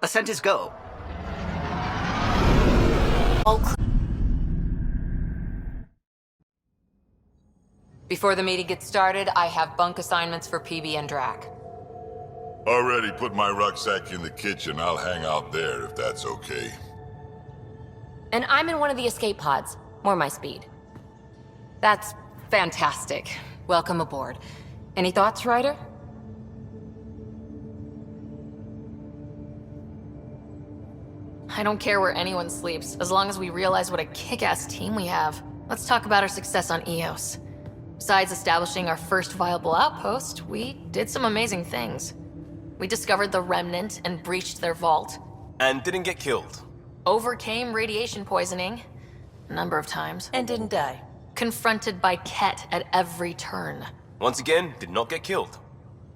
Ascent is go. Before the meeting gets started, I have bunk assignments for PB and Drac. Already put my rucksack in the kitchen. I'll hang out there if that's okay. And I'm in one of the escape pods. More my speed. That's fantastic. Welcome aboard. Any thoughts, Ryder? I don't care where anyone sleeps, as long as we realize what a kick-ass team we have. Let's talk about our success on EOS. Besides establishing our first viable outpost, we did some amazing things. We discovered the Remnant and breached their vault. And didn't get killed. Overcame radiation poisoning a number of times. And didn't die. Confronted by Ket at every turn. Once again, did not get killed.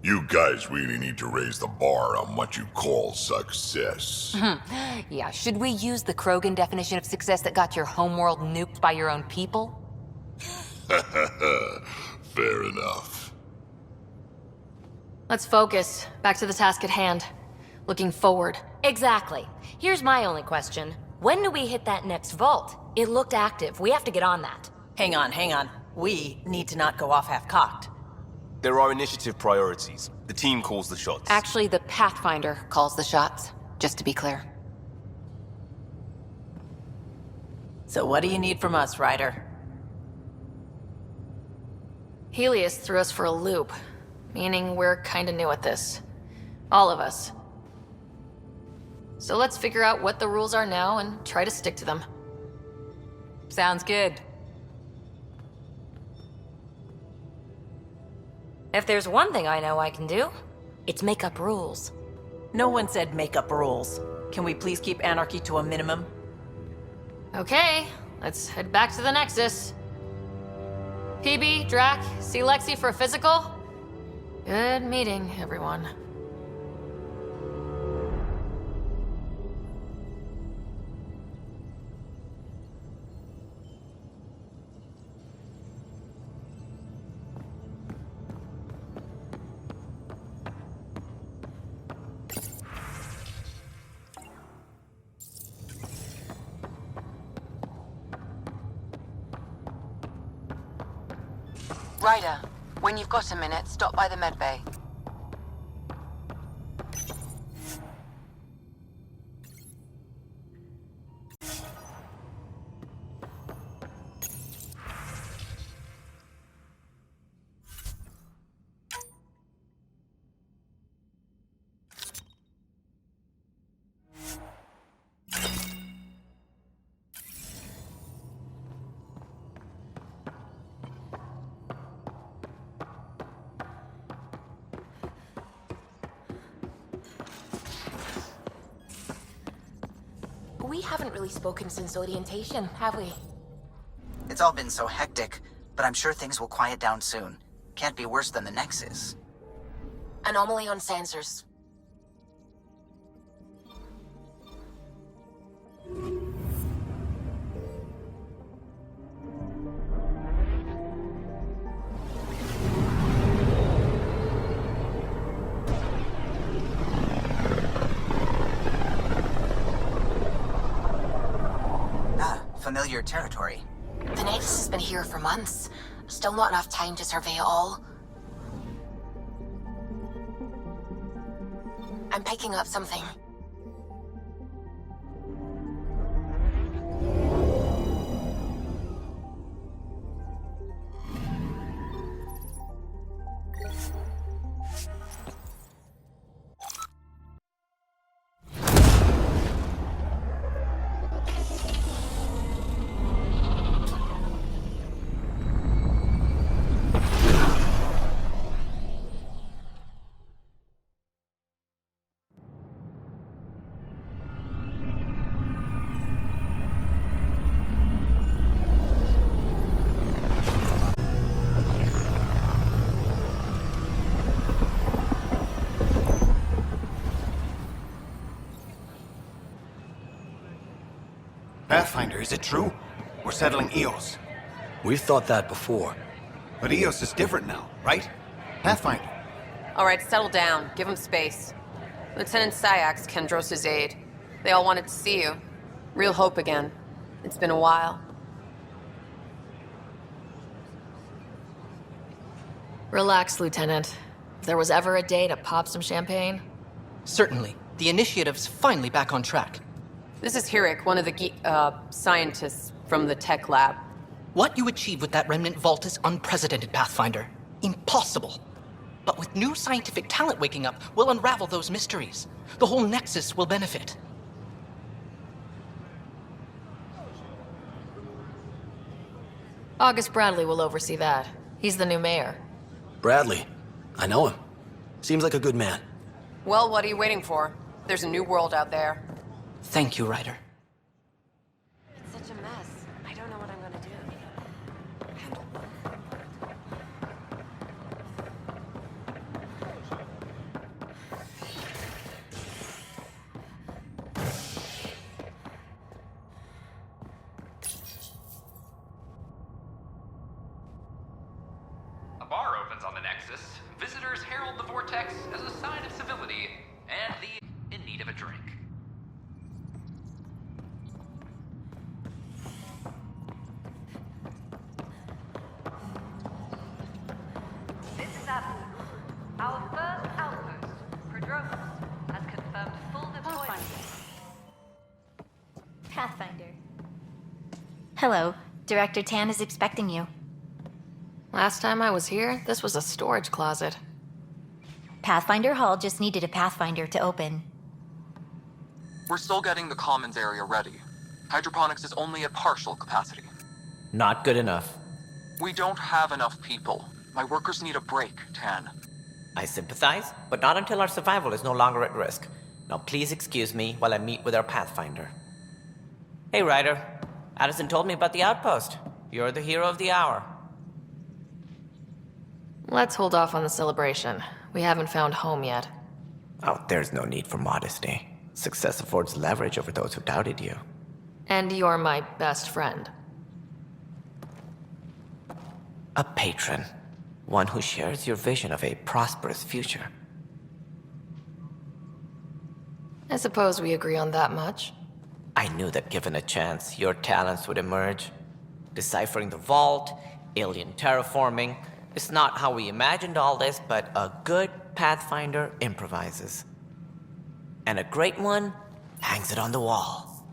You guys really need to raise the bar on what you call success. Yeah, should we use the Krogan definition of success that got your homeworld nuked by your own people? Fair enough. Let's focus. Back to the task at hand. Looking forward. Exactly. Here's my only question. When do we hit that next vault? It looked active. We have to get on that. Hang on. We need to not go off half-cocked. There are initiative priorities. The team calls the shots. Actually, the Pathfinder calls the shots, just to be clear. So what do you need from us, Ryder? Helios threw us for a loop, meaning we're kinda new at this. All of us. So let's figure out what the rules are now and try to stick to them. Sounds good. If there's one thing I know I can do, it's make up rules. No one said make up rules. Can we please keep anarchy to a minimum? Okay, let's head back to the Nexus. PB, Drac, see Lexi for a physical? Good meeting, everyone. Ryder, when you've got a minute, stop by the medbay. We haven't really spoken since orientation, have we? It's all been so hectic, but I'm sure things will quiet down soon. Can't be worse than the Nexus. Anomaly on sensors. Familiar territory. The Nexus has been here for months. Still not enough time to survey it all. I'm picking up something. Pathfinder, is it true? We're settling EOS. We've thought that before. But EOS is different now, right? Pathfinder. All right, settle down. Give him space. Lieutenant Syax, Kendros' aide. They all wanted to see you. Real hope again. It's been a while. Relax, Lieutenant. If there was ever a day to pop some champagne... Certainly. The initiative's finally back on track. This is Hirik, one of the scientists from the tech lab. What you achieved with that remnant vault is unprecedented, Pathfinder. Impossible. But with new scientific talent waking up, we'll unravel those mysteries. The whole Nexus will benefit. August Bradley will oversee that. He's the new mayor. Bradley. I know him. Seems like a good man. Well, what are you waiting for? There's a new world out there. Thank you, Ryder. It's such a mess. I don't know what I'm gonna do. A bar opens on the Nexus. Visitors herald the vortex as a sign of civility and the in need of a drink. This is Admiral. Our first outpost, Andromeda, has confirmed full deployment. Pathfinder. Hello. Director Tan is expecting you. Last time I was here, this was a storage closet. Pathfinder Hall just needed a Pathfinder to open. We're still getting the commons area ready. Hydroponics is only at partial capacity. Not good enough. We don't have enough people. My workers need a break, Tan. I sympathize, but not until our survival is no longer at risk. Now please excuse me while I meet with our Pathfinder. Hey, Ryder. Addison told me about the outpost. You're the hero of the hour. Let's hold off on the celebration. We haven't found home yet. Oh, there's no need for modesty. Success affords leverage over those who doubted you. And you're my best friend. A patron. One who shares your vision of a prosperous future. I suppose we agree on that much. I knew that given a chance, your talents would emerge. Deciphering the vault, alien terraforming. It's not how we imagined all this, but a good Pathfinder improvises. And a great one hangs it on the wall.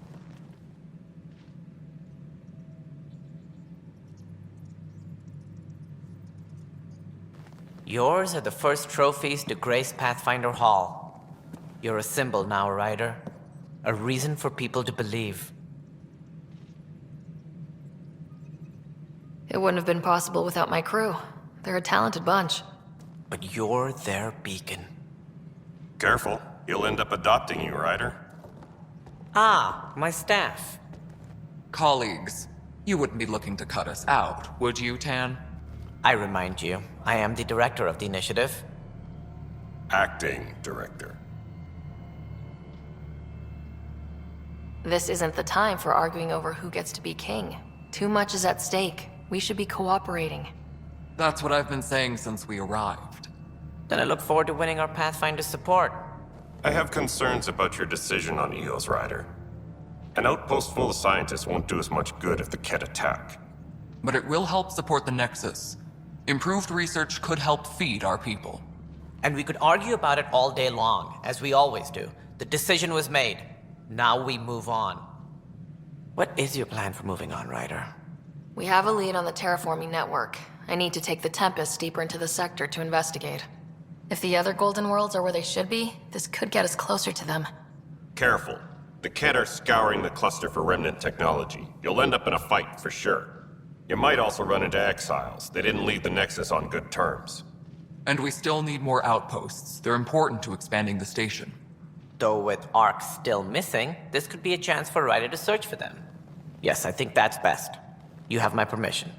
Yours are the first trophies to grace Pathfinder Hall. You're a symbol now, Ryder. A reason for people to believe. It wouldn't have been possible without my crew. They're a talented bunch. But you're their beacon. Careful. He'll end up adopting you, Ryder. Ah, my staff. Colleagues, you wouldn't be looking to cut us out, would you, Tan? I remind you, I am the director of the initiative. Acting director. This isn't the time for arguing over who gets to be king. Too much is at stake. We should be cooperating. That's what I've been saying since we arrived. Then I look forward to winning our Pathfinder's support. I have concerns about your decision on Eos, Ryder. An outpost full of scientists won't do us much good if the Ket attack. But it will help support the Nexus. Improved research could help feed our people. And we could argue about it all day long, as we always do. The decision was made. Now we move on. What is your plan for moving on, Ryder? We have a lead on the terraforming network. I need to take the Tempest deeper into the sector to investigate. If the other Golden Worlds are where they should be, this could get us closer to them. Careful. The Ket are scouring the cluster for remnant technology. You'll end up in a fight, for sure. You might also run into exiles. They didn't leave the Nexus on good terms. And we still need more outposts. They're important to expanding the station. Though with Ark still missing, this could be a chance for Ryder to search for them. Yes, I think that's best. You have my permission.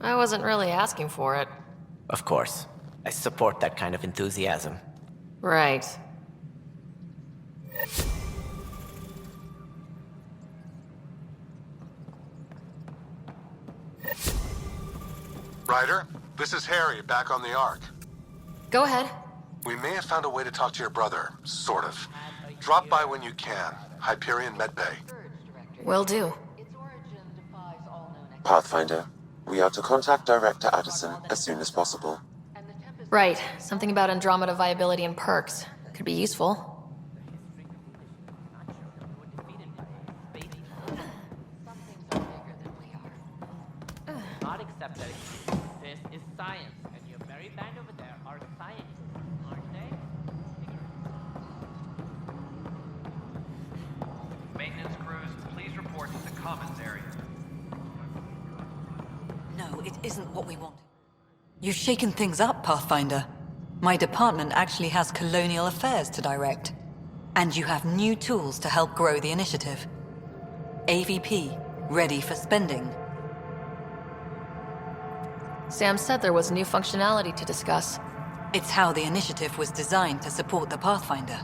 I wasn't really asking for it. Of course. I support that kind of enthusiasm. Right. Ryder, this is Harry, back on the Ark. Go ahead. We may have found a way to talk to your brother, sort of. Drop by when you can. Hyperion Medbay. Will do. Pathfinder, we are to contact Director Addison as soon as possible. Right. Something about Andromeda viability and perks. Could be useful. Not accepted. This is science, and your very band over there are scientists, aren't they? Maintenance crews, please report to the commons area. No, it isn't what we want. You've shaken things up, Pathfinder. My department actually has colonial affairs to direct. And you have new tools to help grow the initiative. AVP, ready for spending. Sam said there was new functionality to discuss. It's how the initiative was designed to support the Pathfinder.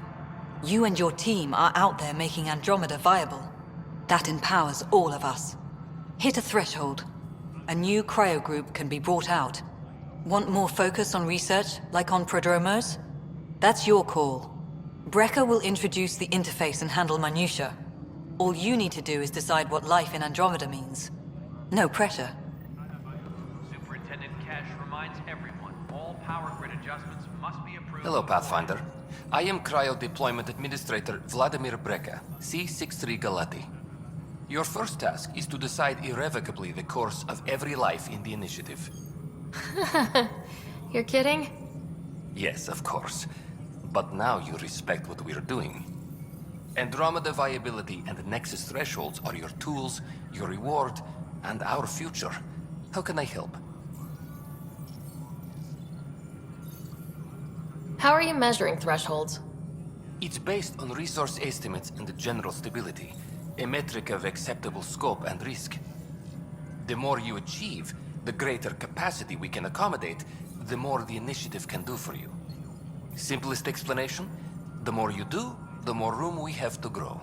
You and your team are out there making Andromeda viable. That empowers all of us. Hit a threshold. A new cryo group can be brought out. Want more focus on research, like on prodromos? That's your call. Brecker will introduce the interface and handle minutiae. All you need to do is decide what life in Andromeda means. No pressure. Superintendent Cash reminds everyone, all power grid adjustments must be approved. Hello, Pathfinder. I am Cryo Deployment Administrator Vladimir Brecker, C-63 Galati. Your first task is to decide irrevocably the course of every life in the initiative. You're kidding? Yes, of course. But now you respect what we're doing. Andromeda viability and Nexus thresholds are your tools, your reward, and our future. How can I help? How are you measuring thresholds? It's based on resource estimates and general stability, a metric of acceptable scope and risk. The more you achieve, the greater capacity we can accommodate, the more the initiative can do for you. Simplest explanation, the more you do, the more room we have to grow.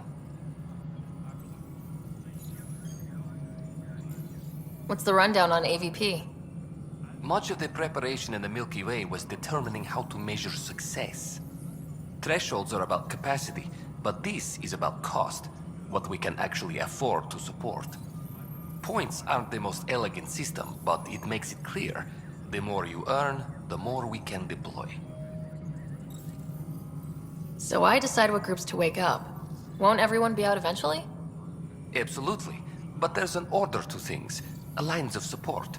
What's the rundown on AVP? Much of the preparation in the Milky Way was determining how to measure success. Thresholds are about capacity, but this is about cost, what we can actually afford to support. Points aren't the most elegant system, but it makes it clear. The more you earn, the more we can deploy. So I decide what groups to wake up. Won't everyone be out eventually? Absolutely. But there's an order to things, a lines of support.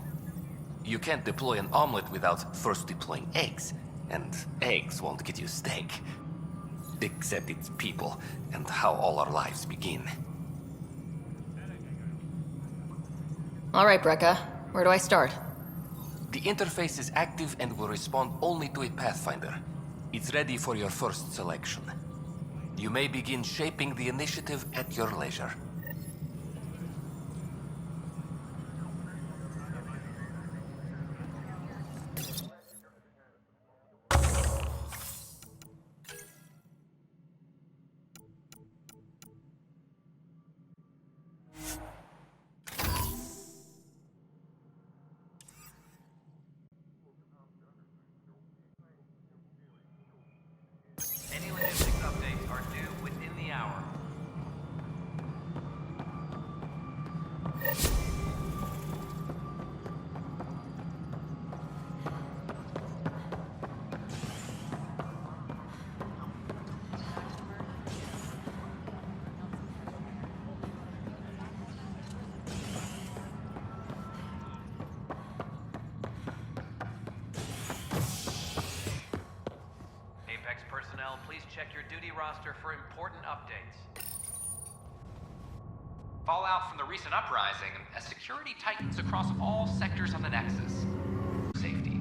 You can't deploy an omelet without first deploying eggs, and eggs won't get you steak. Except it's people, and how all our lives begin. All right, Brecca. Where do I start? The interface is active and will respond only to a Pathfinder. It's ready for your first selection. You may begin shaping the initiative at your leisure. Any logistics updates are due within the hour. Please check your duty roster for important updates. Fallout from the recent uprising as security tightens across all sectors of the Nexus. Safety.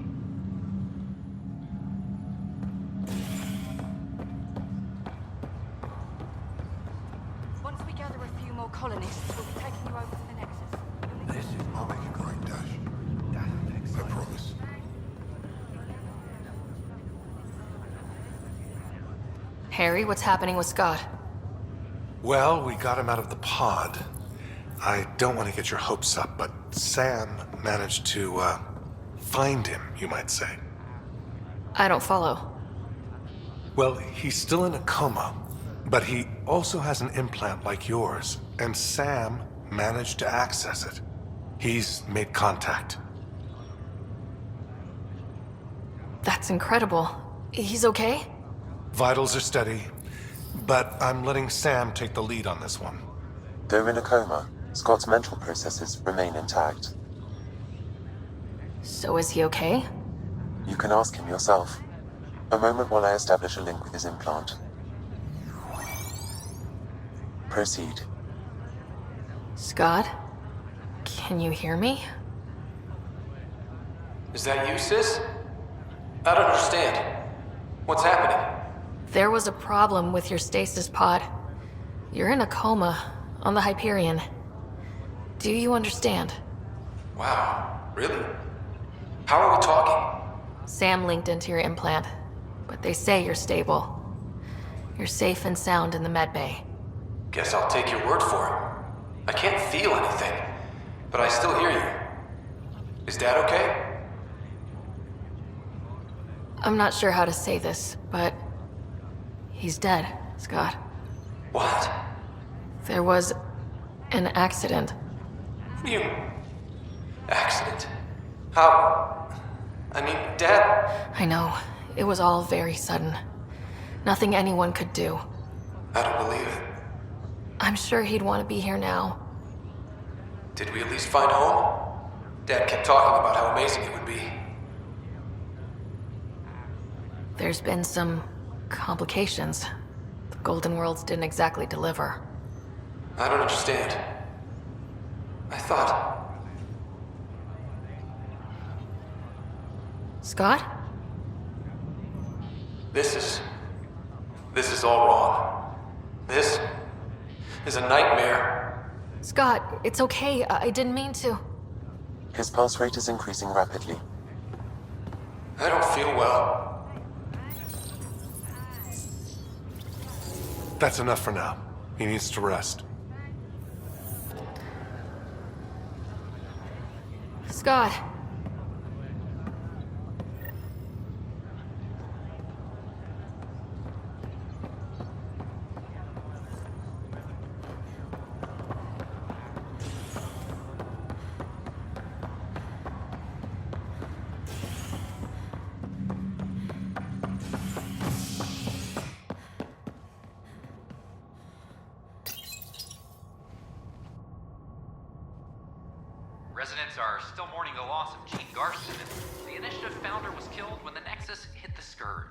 Once we gather a few more colonists, we'll be taking you over to the Nexus. This is I'll make a great dash. I promise. Harry, what's happening with Scott? Well, we got him out of the pod. I don't want to get your hopes up, but Sam managed to, find him, you might say. I don't follow. Well, he's still in a coma, but he also has an implant like yours, and Sam managed to access it. He's made contact. That's incredible. He's okay? Vitals are steady, but I'm letting Sam take the lead on this one. Though in a coma, Scott's mental processes remain intact. So is he okay? You can ask him yourself. A moment while I establish a link with his implant. Proceed. Scott? Can you hear me? Is that you, sis? I don't understand. What's happening? There was a problem with your stasis pod. You're in a coma on the Hyperion. Do you understand? Wow, really? How are we talking? Sam linked into your implant, but they say you're stable. You're safe and sound in the medbay. Guess I'll take your word for it. I can't feel anything, but I still hear you. Is Dad okay? I'm not sure how to say this, but he's dead, Scott. What? There was an accident. You... accident? How... I mean, Dad... I know. It was all very sudden. Nothing anyone could do. I don't believe it. I'm sure he'd want to be here now. Did we at least find home? Dad kept talking about how amazing it would be. There's been some complications. The Golden Worlds didn't exactly deliver. I don't understand. I thought... Scott? This is all wrong. This is a nightmare. Scott, it's okay. I didn't mean to. His pulse rate is increasing rapidly. I don't feel well. That's enough for now. He needs to rest. Scott. Residents are still mourning the loss of Gene Garson. The initiative founder was killed when the Nexus hit the Scourge.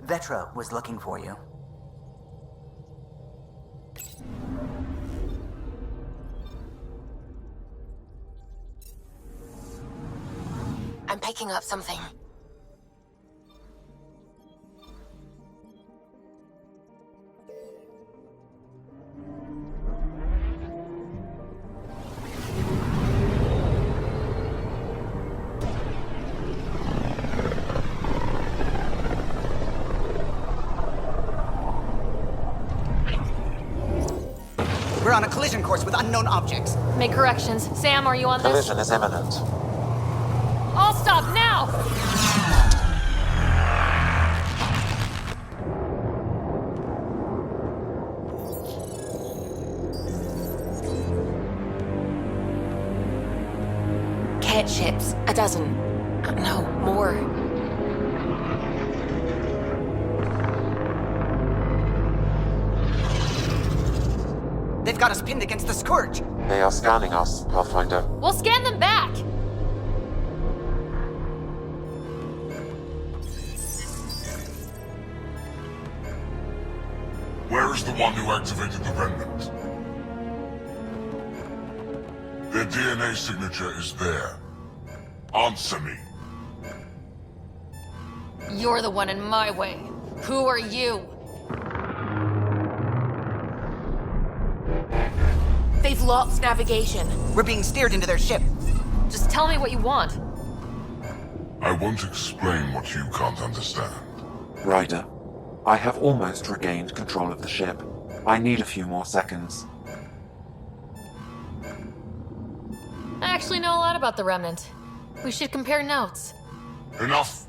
Vetra was looking for you. I'm picking up something. We're on a collision course with unknown objects. Make corrections. Sam, are you on this? Collision is imminent. All stop now! Cat ships. A dozen. No, more. They've got us pinned against the Scourge. They are scanning us, Pathfinder. We'll scan them back! Where is the one who activated the remnant? Their DNA signature is there. Answer me. You're the one in my way. Who are you? They've lost navigation. We're being steered into their ship. Just tell me what you want. I won't explain what you can't understand. Ryder, I have almost regained control of the ship. I need a few more seconds. I actually know a lot about the Remnant. We should compare notes. Enough!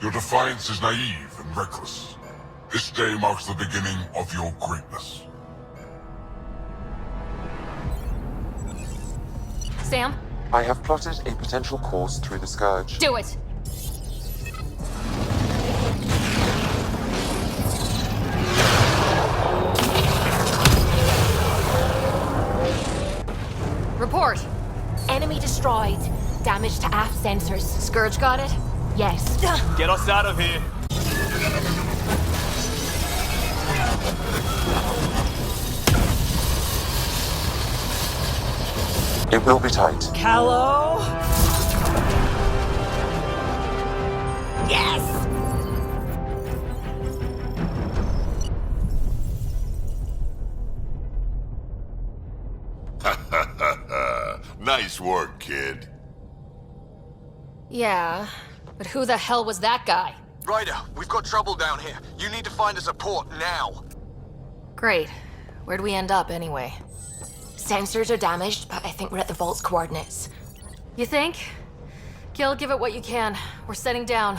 Your defiance is naive and reckless. This day marks the beginning of your greatness. Sam? I have plotted a potential course through the Scourge. Do it! Report! Enemy destroyed. Damage to aft sensors. Scourge got it? Yes. Get us out of here. It will be tight. Hello? Yes! Nice work, kid. Yeah, but who the hell was that guy? Ryder, we've got trouble down here. You need to find us a port now. Great. Where'd we end up anyway? Sensors are damaged, but I think we're at the vault's coordinates. You think? Gil, give it what you can. We're setting down.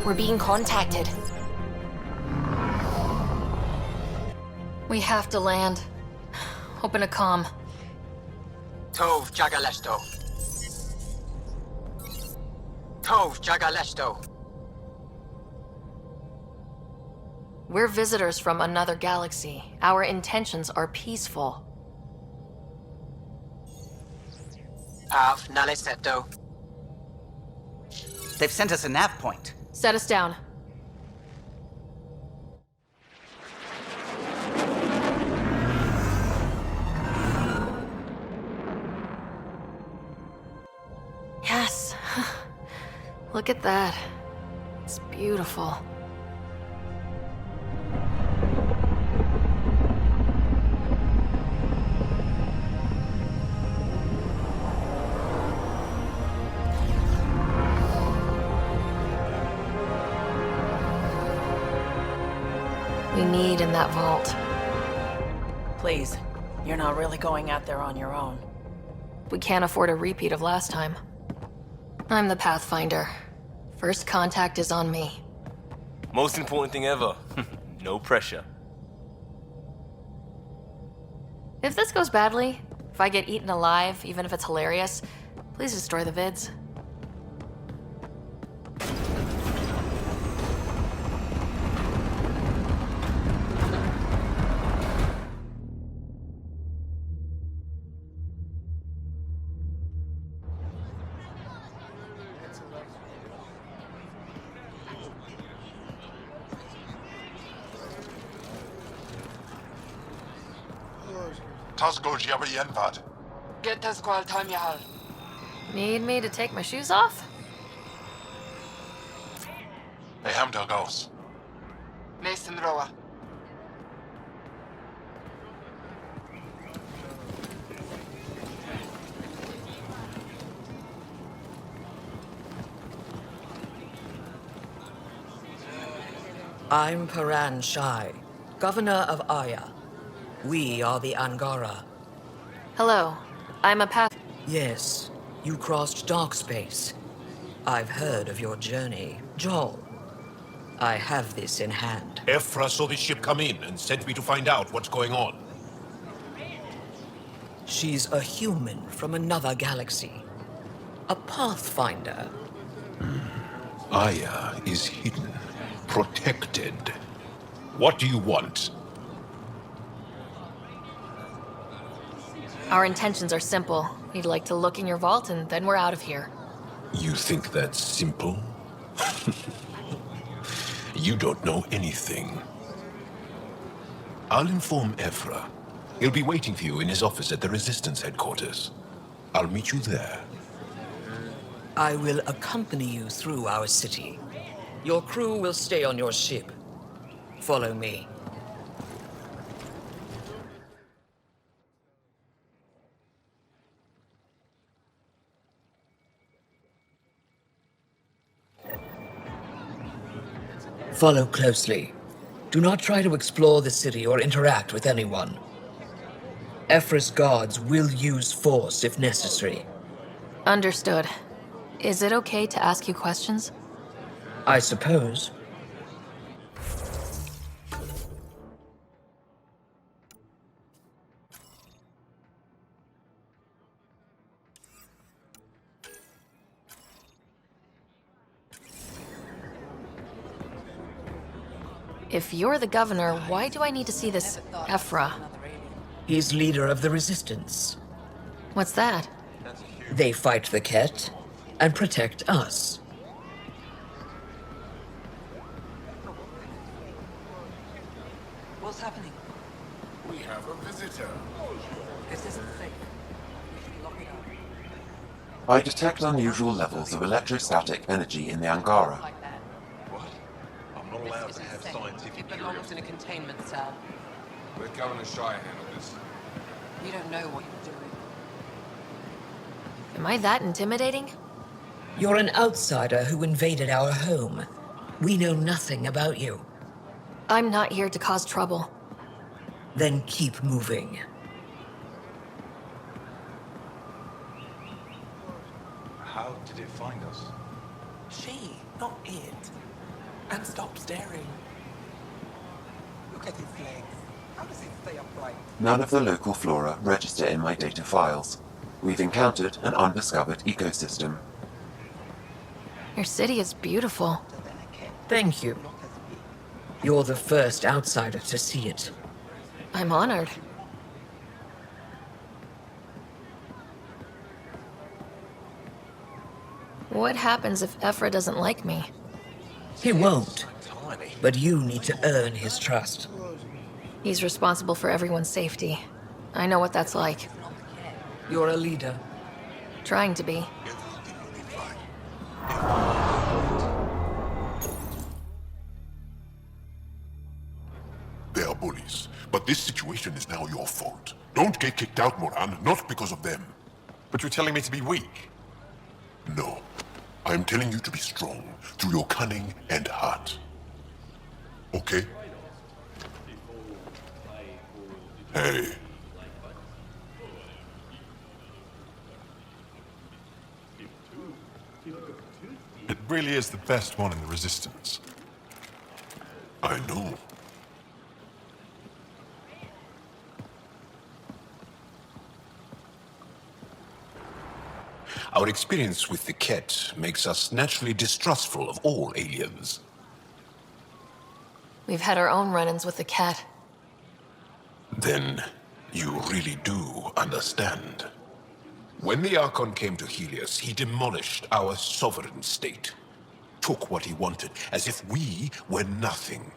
We're being contacted. We have to land. Open a comm. Tov Jagalesto. Tov Jagalesto. We're visitors from another galaxy. Our intentions are peaceful. Av Naleseto. They've sent us a nav point. Set us down. Yes. Look at that. It's beautiful. We need in that vault. Please, you're not really going out there on your own. We can't afford a repeat of last time. I'm the Pathfinder. First contact is on me. Most important thing ever. No pressure. If this goes badly, if I get eaten alive, even if it's hilarious, please destroy the vids. Get us qual time yahal. Need me to take my shoes off? They ham ghosts. Mason Roa. I'm Paran Shai, Governor of Aya. We are the Angara. Hello. I'm a path... Yes, you crossed dark space. I've heard of your journey, Joel. I have this in hand. Ephra saw the ship come in and sent me to find out what's going on. She's a human from another galaxy. A pathfinder. Aya is hidden, protected. What do you want? Our intentions are simple. We'd like to look in your vault and then we're out of here. You think that's simple? You don't know anything. I'll inform Ephra. He'll be waiting for you in his office at the Resistance headquarters. I'll meet you there. I will accompany you through our city. Your crew will stay on your ship. Follow me. Follow closely. Do not try to explore the city or interact with anyone. Ephra's guards will use force if necessary. Understood. Is it okay to ask you questions? I suppose. If you're the governor, why do I need to see this Ephra? He's leader of the Resistance. What's that? They fight the Ket and protect us. What's happening? We have a visitor. This isn't safe. We should lock it up. I detect unusual levels of electrostatic energy in the Angara. I'm not allowed to have scientific It belongs in a containment cell. Let Governor Shire handle this. You don't know what you're doing. Am I that intimidating? You're an outsider who invaded our home. We know nothing about you. I'm not here to cause trouble. Then keep moving. How did it find us? She, not it. And stop staring. Look at his legs. How does he stay upright? None of the local flora register in my data files. We've encountered an undiscovered ecosystem. Your city is beautiful. Thank you. You're the first outsider to see it. I'm honored. What happens if Ephra doesn't like me? He won't. But you need to earn his trust. He's responsible for everyone's safety. I know what that's like. You're a leader. Trying to be. They are bullies, but this situation is now your fault. Don't get kicked out, Moran, not because of them. But you're telling me to be weak? No. I'm telling you to be strong through your cunning and heart. Okay? Hey. It really is the best one in the Resistance. I know. Our experience with the Ket makes us naturally distrustful of all aliens. We've had our own run-ins with the cat. Then you really do understand. When the Archon came to Helios, he demolished our sovereign state. Took what he wanted, as if we were nothing.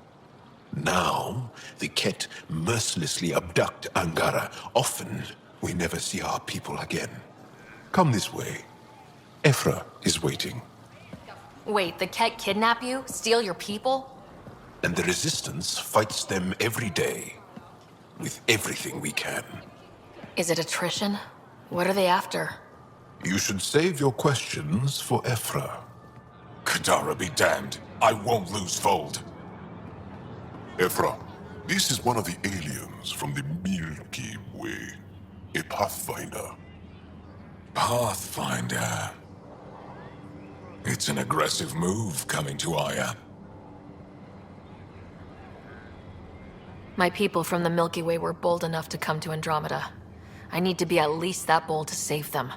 Now, the Ket mercilessly abduct Angara. Often, we never see our people again. Come this way. Ephra is waiting. Wait, the cat kidnap you? Steal your people? And the Resistance fights them every day. With everything we can. Is it attrition? What are they after? You should save your questions for Ephra. Kadara be damned. I won't lose fold. Ephra, this is one of the aliens from the Milky Way. A pathfinder. Pathfinder. It's an aggressive move coming to Aya. My people from the Milky Way were bold enough to come to Andromeda. I need to be at least that bold to save them.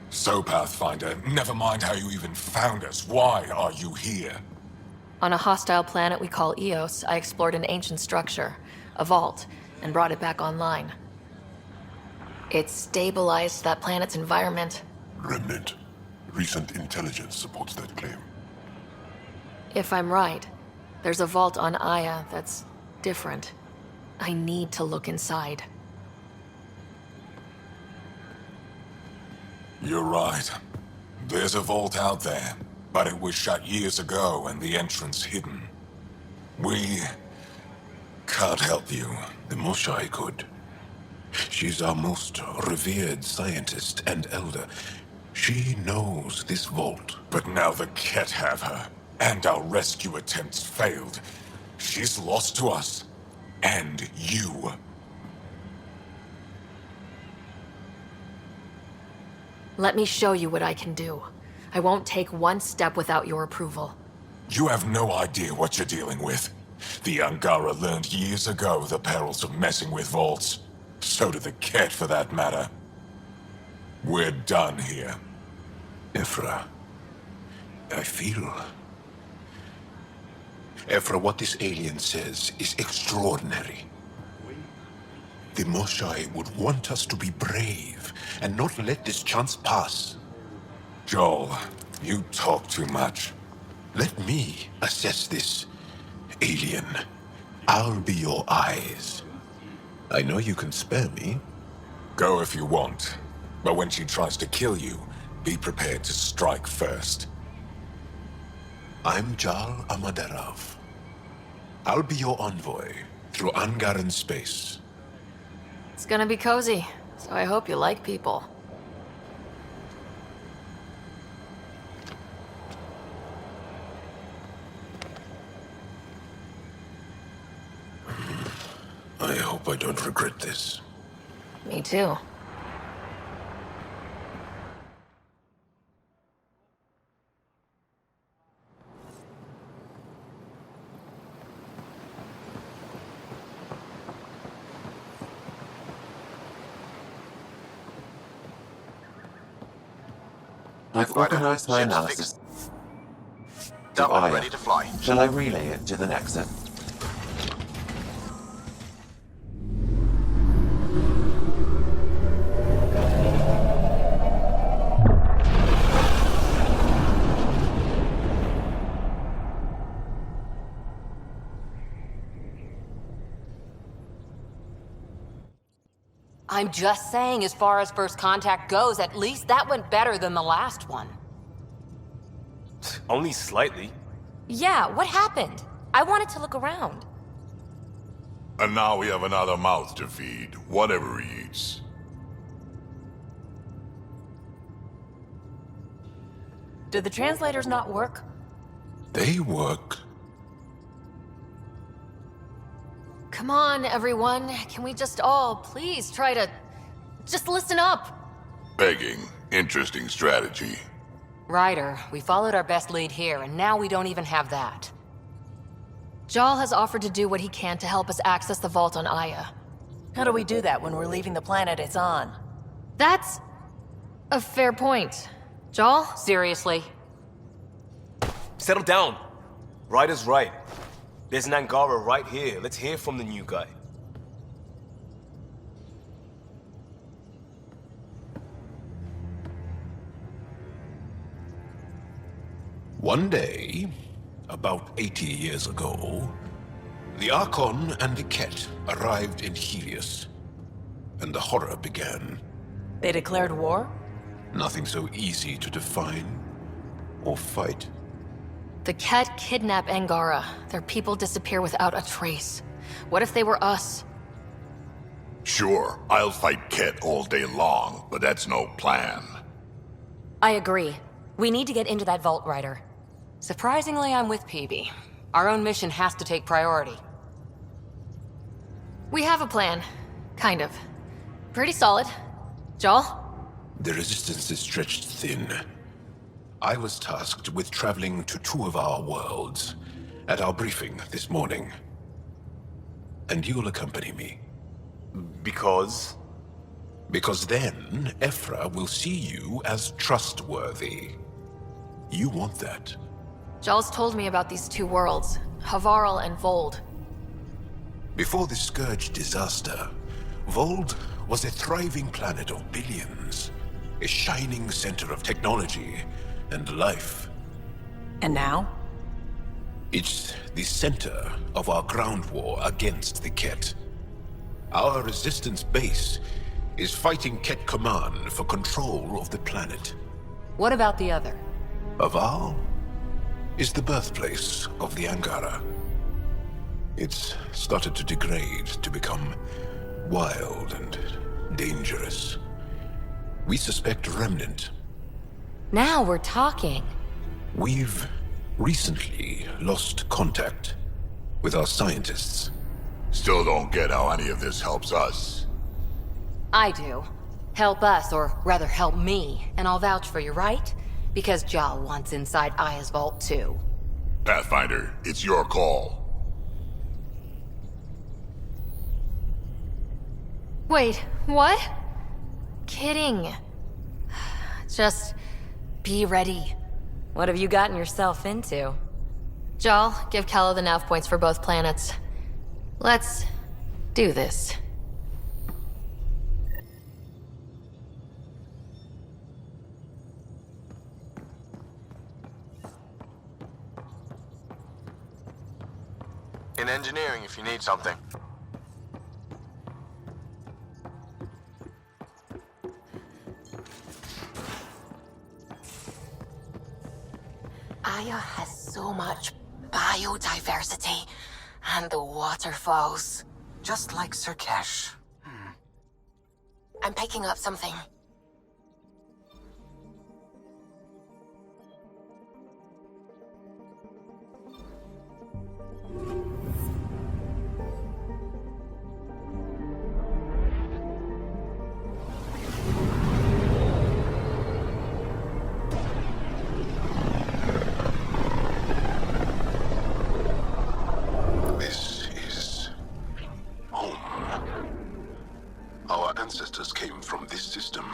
So, Pathfinder, never mind how you even found us. Why are you here? On a hostile planet we call Eos, I explored an ancient structure, a vault, and brought it back online. It stabilized that planet's environment. Remnant. Recent intelligence supports that claim. If I'm right, there's a vault on Aya that's different. I need to look inside. You're right. There's a vault out there, but it was shut years ago and the entrance hidden. We can't help you. The Moshai could. She's our most revered scientist and elder. She knows this vault. But now the Ket have her, and our rescue attempts failed. She's lost to us, and you. Let me show you what I can do. I won't take one step without your approval. You have no idea what you're dealing with. The Angara learned years ago the perils of messing with vaults. So did the Ket, for that matter. We're done here. Ephra, I feel... Ephra, what this alien says is extraordinary. The Moshai would want us to be brave and not let this chance pass. Joel, you talk too much. Let me assess this, alien. I'll be your eyes. I know you can spare me. Go if you want. But when she tries to kill you, be prepared to strike first. I'm Jal Amaderov. I'll be your envoy through Angaran space. It's gonna be cozy, so I hope you like people. I hope I don't regret this. Me too. I've organized my analysis. That one ready to fly. Shall I relay it to the Nexus? I'm just saying, as far as first contact goes, at least that went better than the last one. Only slightly. Yeah, what happened? I wanted to look around. And now we have another mouth to feed, whatever he eats. Did the translators not work? They work. Come on, everyone. Can we just all please try to... just listen up? Begging. Interesting strategy. Ryder, we followed our best lead here, and now we don't even have that. Jal has offered to do what he can to help us access the vault on Aya. How do we do that when we're leaving the planet it's on? That's... a fair point. Jal? Seriously? Settle down. Ryder's right. There's an Angara right here. Let's hear from the new guy. One day, about 80 years ago, the Archon and the Ket arrived in Helios, and the horror began. They declared war? Nothing so easy to define or fight. The Ket kidnap Angara. Their people disappear without a trace. What if they were us? Sure, I'll fight Ket all day long, but that's no plan. I agree. We need to get into that vault, Ryder. Surprisingly, I'm with PB. Our own mission has to take priority. We have a plan. Kind of. Pretty solid. Jal? The resistance is stretched thin. I was tasked with traveling to two of our worlds at our briefing this morning. And you'll accompany me. Because? Because then, Ephra will see you as trustworthy. You want that. Jal's told me about these two worlds, Havarl and Vold. Before the Scourge disaster, Vold was a thriving planet of billions, a shining center of technology and life. And now? It's the center of our ground war against the Ket. Our resistance base is fighting Ket Command for control of the planet. What about the other? Aval is the birthplace of the Angara. It's started to degrade, to become wild and dangerous. We suspect Remnant. Now we're talking. We've recently lost contact with our scientists. Still don't get how any of this helps us. I do. Help us, or rather help me, and I'll vouch for you, right? Because Jal wants inside Aya's vault too. Pathfinder, it's your call. Wait, what? Kidding. Just be ready. What have you gotten yourself into? Jal, give Callow the nav points for both planets. Let's do this. In engineering if you need something. Aya has so much biodiversity, and the waterfalls. Just like Sirkesh. I'm picking up something. This is home. Our ancestors came from this system.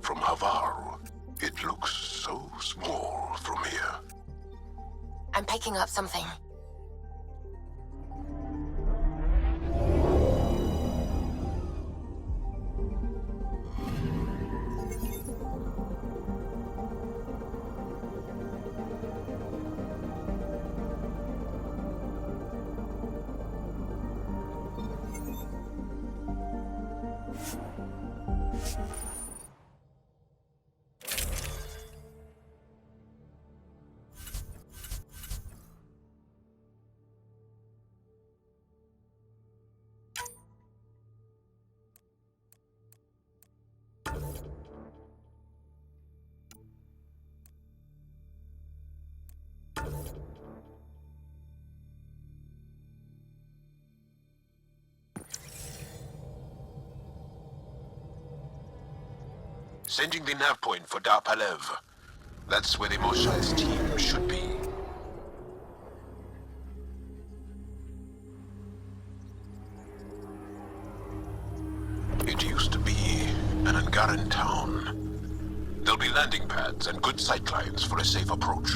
From Havar. It looks so small from here. I'm picking up something. Sending the nav point for Darpalev. That's where the Moshai's team should be. It used to be an Angaran town. There'll be landing pads and good sight lines for a safe approach.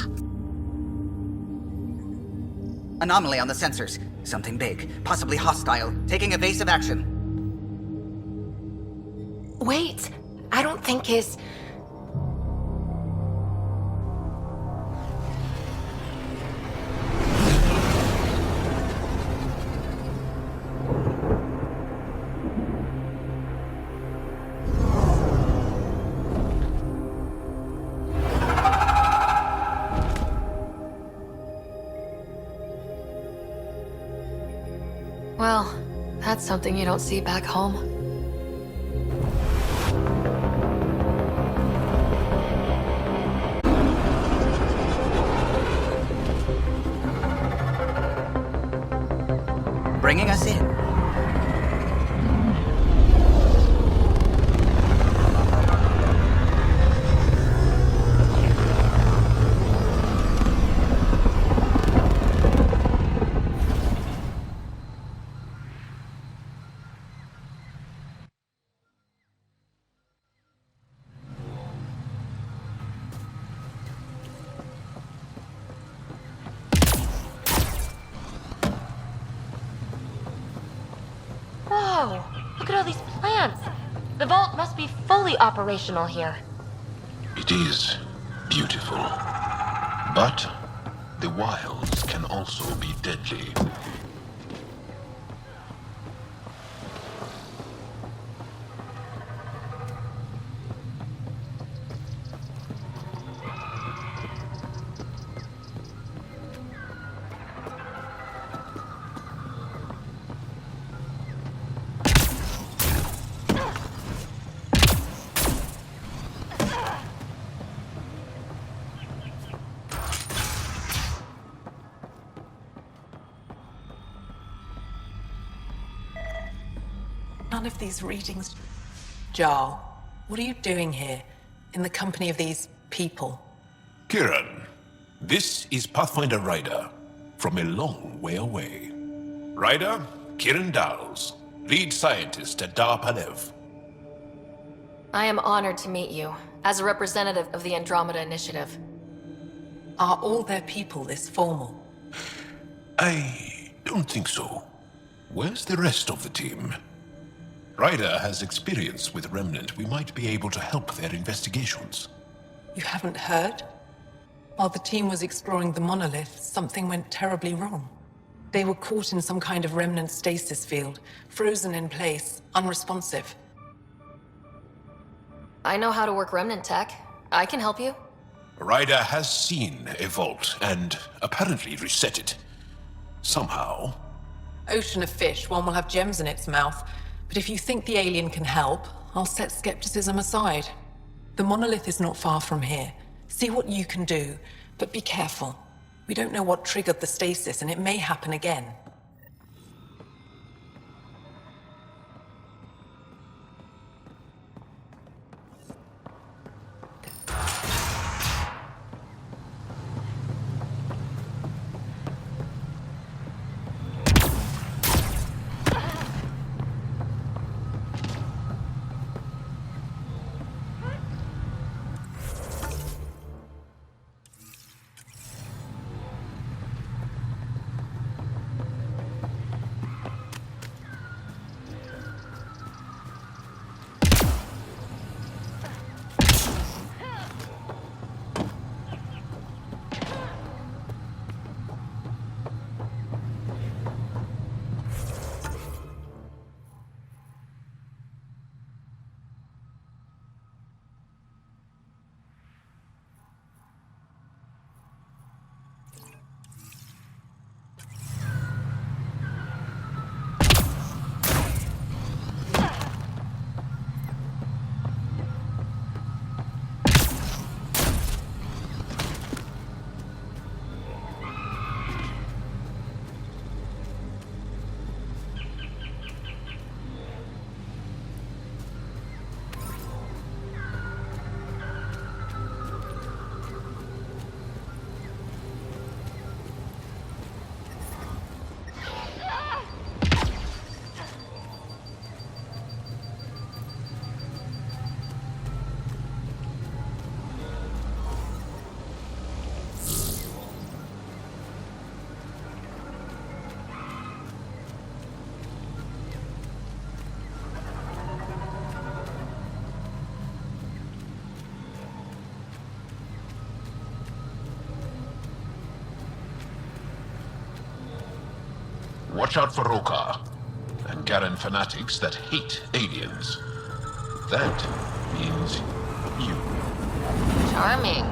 Anomaly on the sensors. Something big, possibly hostile, taking evasive action. Wait, I don't think his... Well, that's something you don't see back home. Bringing us in. Whoa! Look at all these plants! The vault must be fully operational here. It is beautiful. But the wilds can also be deadly. None of these readings. Jarl, what are you doing here, in the company of these people? Kieran, this is Pathfinder Ryder, from a long way away. Ryder, Kieran Dowles, lead scientist at Dar Palev. I am honored to meet you, as a representative of the Andromeda Initiative. Are all their people this formal? I don't think so. Where's the rest of the team? Ryder has experience with Remnant. We might be able to help their investigations. You haven't heard? While the team was exploring the monolith, something went terribly wrong. They were caught in some kind of remnant stasis field, frozen in place, unresponsive. I know how to work remnant tech. I can help you. Ryder has seen a vault and apparently reset it. Somehow. Ocean of fish, one will have gems in its mouth. But if you think the alien can help, I'll set skepticism aside. The monolith is not far from here. See what you can do, but be careful. We don't know what triggered the stasis, and it may happen again. Watch out for Roka and Garen fanatics that hate aliens. That means you. Charming.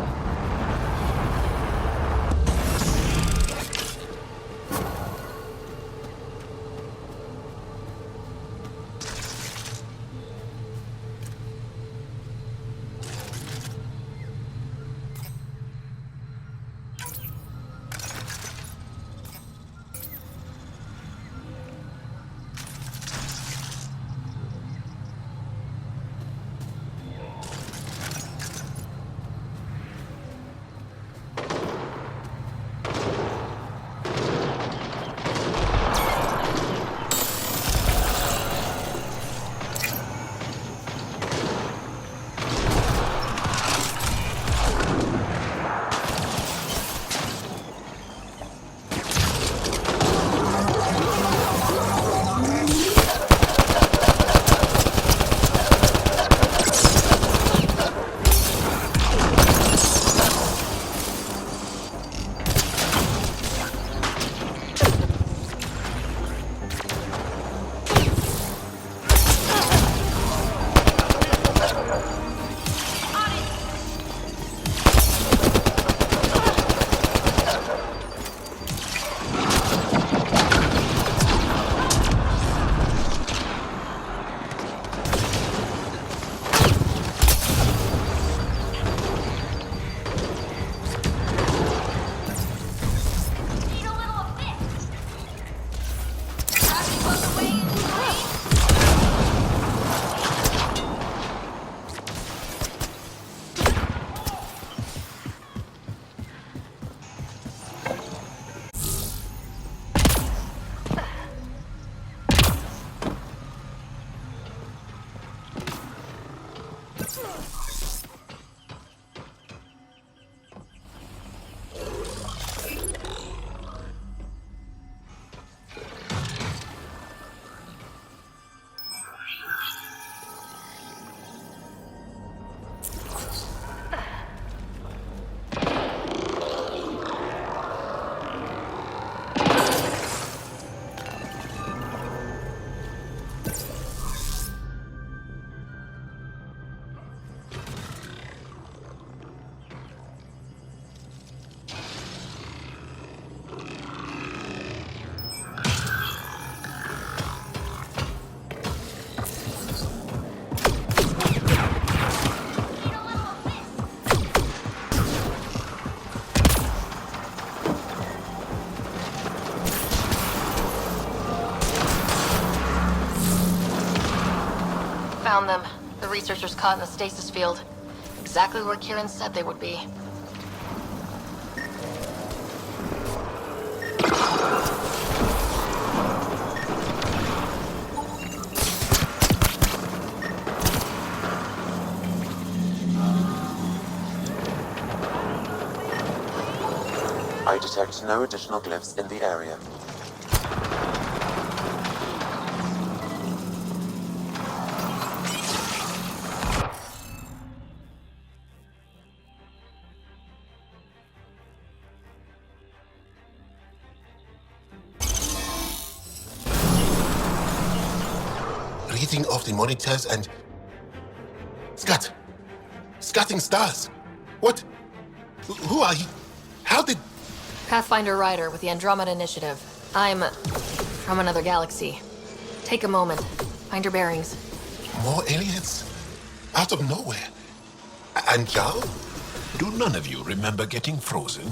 Found them. The researchers caught in the stasis field. Exactly where Kieran said they would be. I detect no additional glyphs in the area. Reading off the monitors and... Scatting stars! What? Who are you? How did... Pathfinder Rider with the Andromeda Initiative. I'm from another galaxy. Take a moment. Find your bearings. More aliens? Out of nowhere? And Zhao? Do none of you remember getting frozen?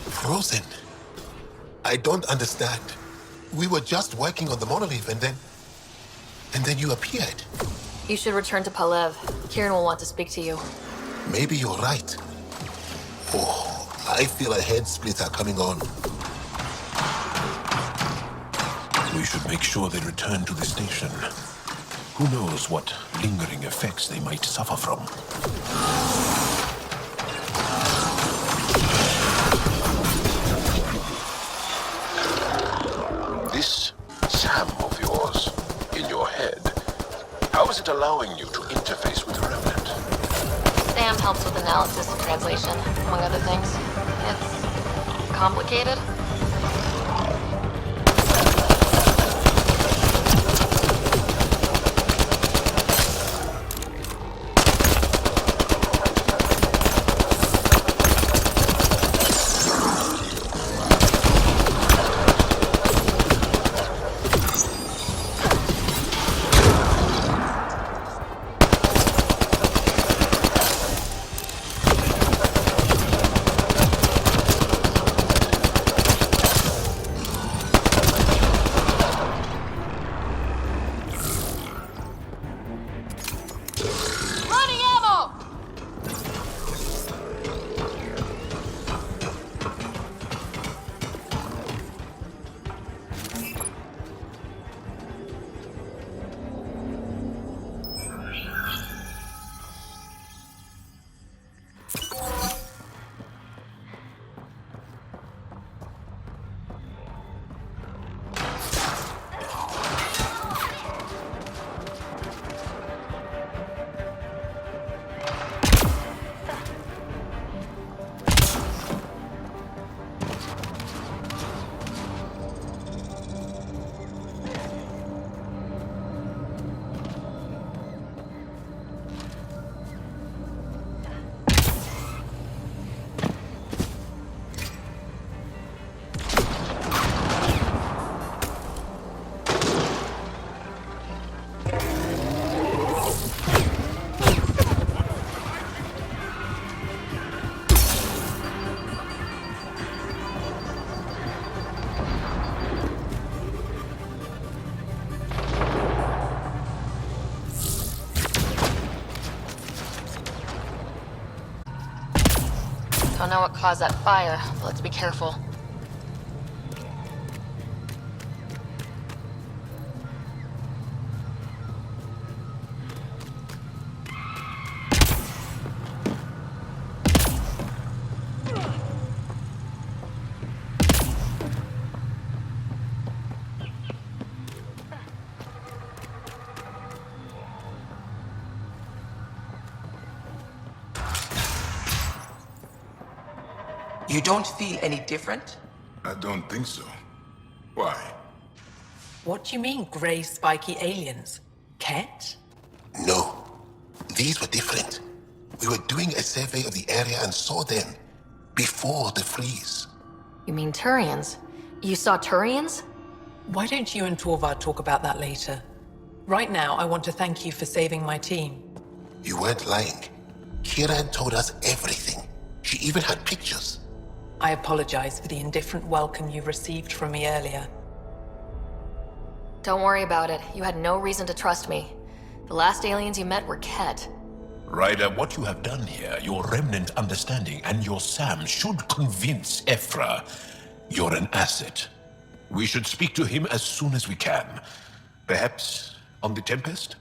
Frozen? I don't understand. We were just working on the monolith and then you appeared. You should return to Palev. Kieran will want to speak to you. Maybe you're right. Oh, I feel a head splitter coming on. We should make sure they return to the station. Who knows what lingering effects they might suffer from. This Sam of yours, in your head, how is it allowing you to interface with the Remnant? Sam helps with analysis and translation, among other things. It's complicated. Don't know what caused that fire, but let's be careful. You don't feel any different? I don't think so. Why? What do you mean, grey spiky aliens? Ket? No. These were different. We were doing a survey of the area and saw them before the freeze. You mean Turians? You saw Turians? Why don't you and Torvald talk about that later? Right now, I want to thank you for saving my team. You weren't lying. Kieran told us everything. She even had pictures. I apologize for the indifferent welcome you received from me earlier. Don't worry about it. You had no reason to trust me. The The last aliens you met were Ket. Ryder, what you have done here, your remnant understanding and your Sam should convince Ephra you're an asset. We should speak to him as soon as we can. Perhaps on the Tempest?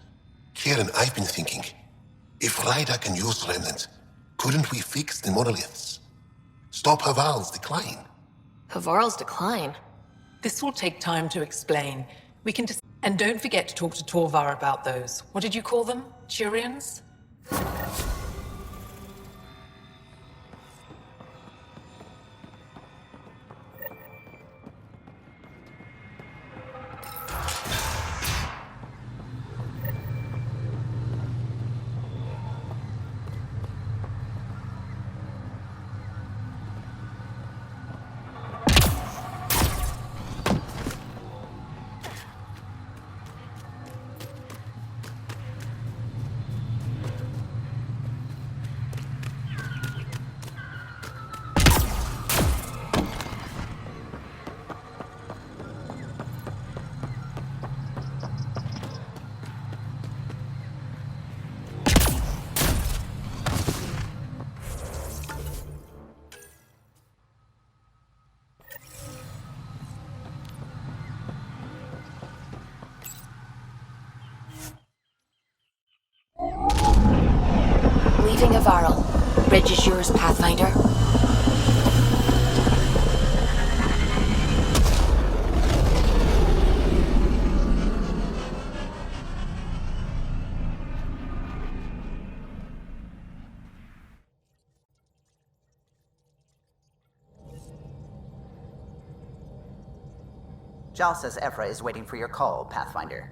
Kieran, I've been thinking. If Ryder can use remnant, couldn't we fix the monoliths? Stop Haval's decline? Havarl's decline? This will take time to explain. We can and don't forget to talk to Torvar about those. What did you call them? Turians? Leaving Avarl. Bridge is yours, Pathfinder. Jal says Ephra is waiting for your call, Pathfinder.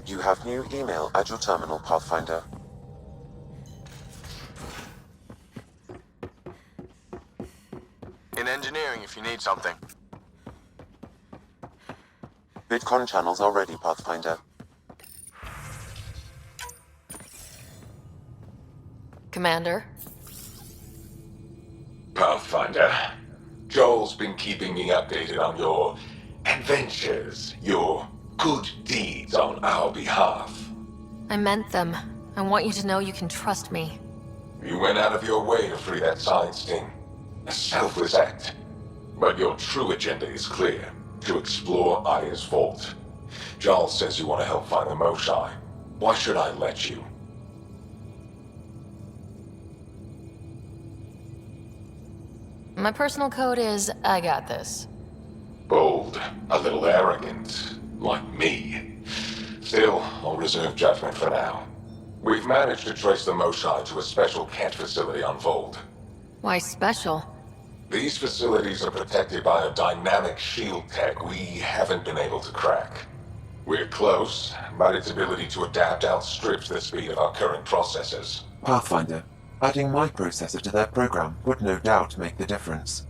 You have new email at your terminal, Pathfinder. In engineering, if you need something. Bitcoin channels are ready, Pathfinder. Commander? Pathfinder, Joel's been keeping me updated on your adventures, your good deeds on our behalf. I meant them. I want you to know you can trust me. You went out of your way to free that science team. A selfless act. But your true agenda is clear. To explore Aya's vault. Jarl says you want to help find the Moshai. Why should I let you? My personal code is, I got this. Bold, a little arrogant, like me. Still, I'll reserve judgment for now. We've managed to trace the Moshai to a special Kent facility on Vold. Why special? These facilities are protected by a dynamic shield tech we haven't been able to crack. We're close, but its ability to adapt outstrips the speed of our current processors. Pathfinder, adding my processor to their program would no doubt make the difference.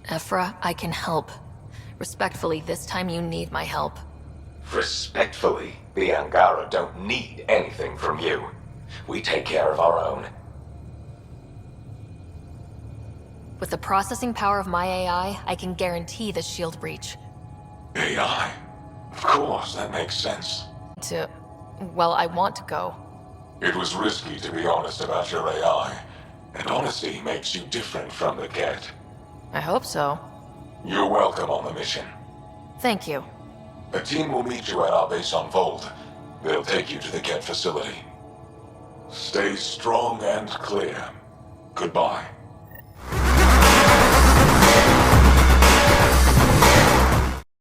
Ephra, I can help. Respectfully, this time you need my help. Respectfully, the Angara don't need anything from you. We take care of our own. With the processing power of my AI, I can guarantee the shield breach. AI? Of course, that makes sense. Well, I want to go. It was risky to be honest about your AI, and honesty makes you different from the Ket. I hope so. You're welcome on the mission. Thank you. A team will meet you at our base on Vold. They'll take you to the Ket facility. Stay strong and clear. Goodbye.